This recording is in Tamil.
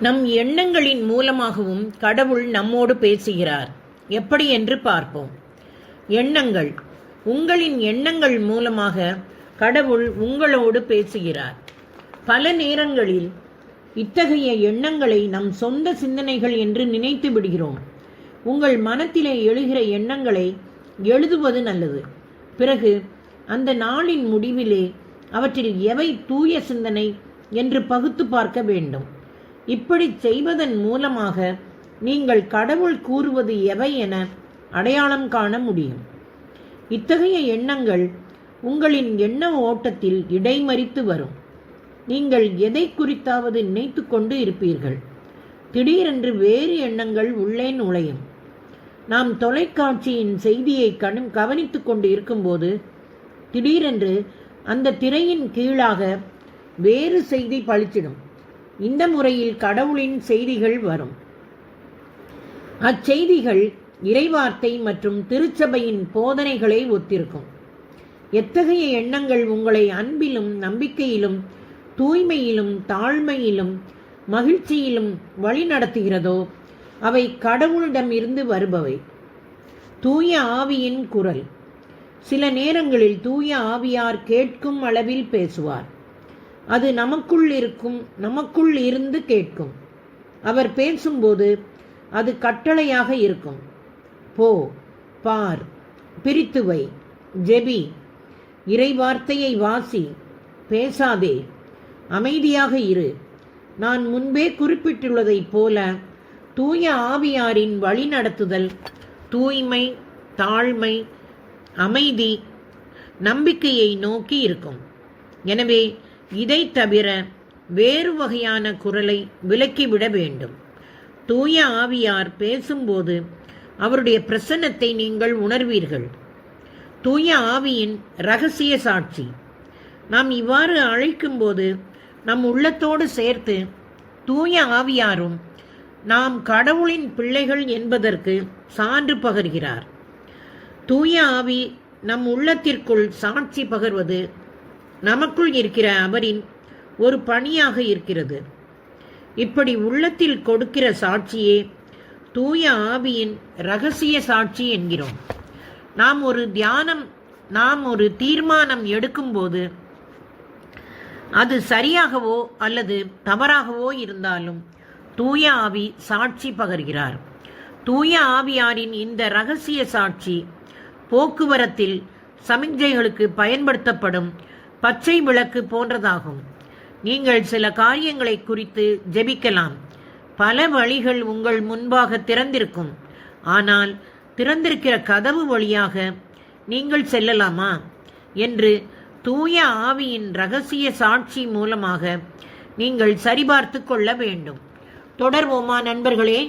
நம் எண்ணங்களின் மூலமாகவும் கடவுள் நம்மோடு பேசுகிறார். எப்படி என்று பார்ப்போம். எண்ணங்கள். உங்களின் எண்ணங்கள் மூலமாக கடவுள் உங்களோடு பேசுகிறார். பல நேரங்களில் இத்தகைய எண்ணங்களை நம் சொந்த சிந்தனைகள் என்று நினைத்து விடுகிறோம். உங்கள் மனத்திலே எழுகிற எண்ணங்களை எழுதுவது நல்லது. பிறகு அந்த நாளின் முடிவிலே அவற்றில் எவை தூய சிந்தனை என்று பகுத்து பார்க்க வேண்டும். இப்படி செய்வதன் மூலமாக நீங்கள் கடவுள் கூறுவது எவை என அடையாளம் காண முடியும். இத்தகைய எண்ணங்கள் உங்களின் எண்ண ஓட்டத்தில் இடைமறித்து வரும். நீங்கள் எதை குறித்தாவது நினைத்து கொண்டு இருப்பீர்கள். திடீரென்று வேறு எண்ணங்கள் உள்ளே நுழையும். நாம் தொலைக்காட்சியின் செய்தியை கவனித்து கொண்டு இருக்கும்போது திடீரென்று அந்த திரையின் கீழாக வேறு செய்தி பளிச்சிடும். இந்த முறையில் கடவுளின் செய்திகள் வரும். அச்செய்திகள் இறைவார்த்தை மற்றும் திருச்சபையின் போதனைகளை ஒத்திருக்கும். எத்தகைய எண்ணங்கள் உங்களை அன்பிலும் நம்பிக்கையிலும் தூய்மையிலும் தாழ்மையிலும் மகிழ்ச்சியிலும் வழிநடத்துகிறதோ அவை கடவுளிடம் இருந்து வருபவை. தூய ஆவியின் குரல். சில நேரங்களில் தூய ஆவியார் கேட்கும் அளவில் பேசுவார். அது நமக்குள் இருந்து கேட்கும். அவர் பேசும்போது அது கட்டளையாக இருக்கும். போ, பார், பிரித்து வை, ஜெபி, இறைவார்த்தையை வாசி, பேசாதே, அமைதியாக இரு. நான் முன்பே குறிப்பிட்டுள்ளதைப் போல தூய ஆவியாரின் வழிநடத்துதல் தூய்மை, தாழ்மை, அமைதி, நம்பிக்கையை நோக்கி இருக்கும். எனவே இதை தவிர வேறு வகையான குரலை விலக்கிவிட வேண்டும். தூய ஆவியார் பேசும்போது அவருடைய பிரசன்னத்தை நீங்கள் உணர்வீர்கள். தூய ஆவியின் இரகசிய சாட்சி. நாம் இவ்வாறு அழைக்கும்போது நம் உள்ளத்தோடு சேர்த்து தூய ஆவியாரும் நாம் கடவுளின் பிள்ளைகள் என்பதற்கு சான்று பகர்கிறார். தூய ஆவி நம் உள்ளத்திற்குள் சாட்சி பகர்வது நமக்குள் இருக்கிற அவரின் ஒரு பணியாக இருக்கிறது. இப்படி உள்ளத்தில் கொடுக்கிற சாட்சியே தூய ஆவியின் இரகசிய சாட்சி என்கிறோம். நாம் ஒரு தீர்மானம் எடுக்கும்போது அது சரியாகவோ அல்லது தவறாகவோ இருந்தாலும் தூய ஆவி சாட்சி பகர்கிறார். தூய ஆவியாரின் இந்த இரகசிய சாட்சி போக்குவரத்தில் சமிக்ஞைகளுக்கு பயன்படுத்தப்படும் பச்சை விளக்கு போன்றதாகும். நீங்கள் சில காரியங்களை குறித்து ஜெபிக்கலாம். பல வழிகள் உங்கள் முன்பாக திறந்திருக்கும். ஆனால் திறந்திருக்கிற கதவு வழியாக நீங்கள் செல்லலாமா என்று தூய ஆவியின் இரகசிய சாட்சி மூலமாக நீங்கள் சரிபார்த்து கொள்ள வேண்டும். தொடர்வோமா நண்பர்களே?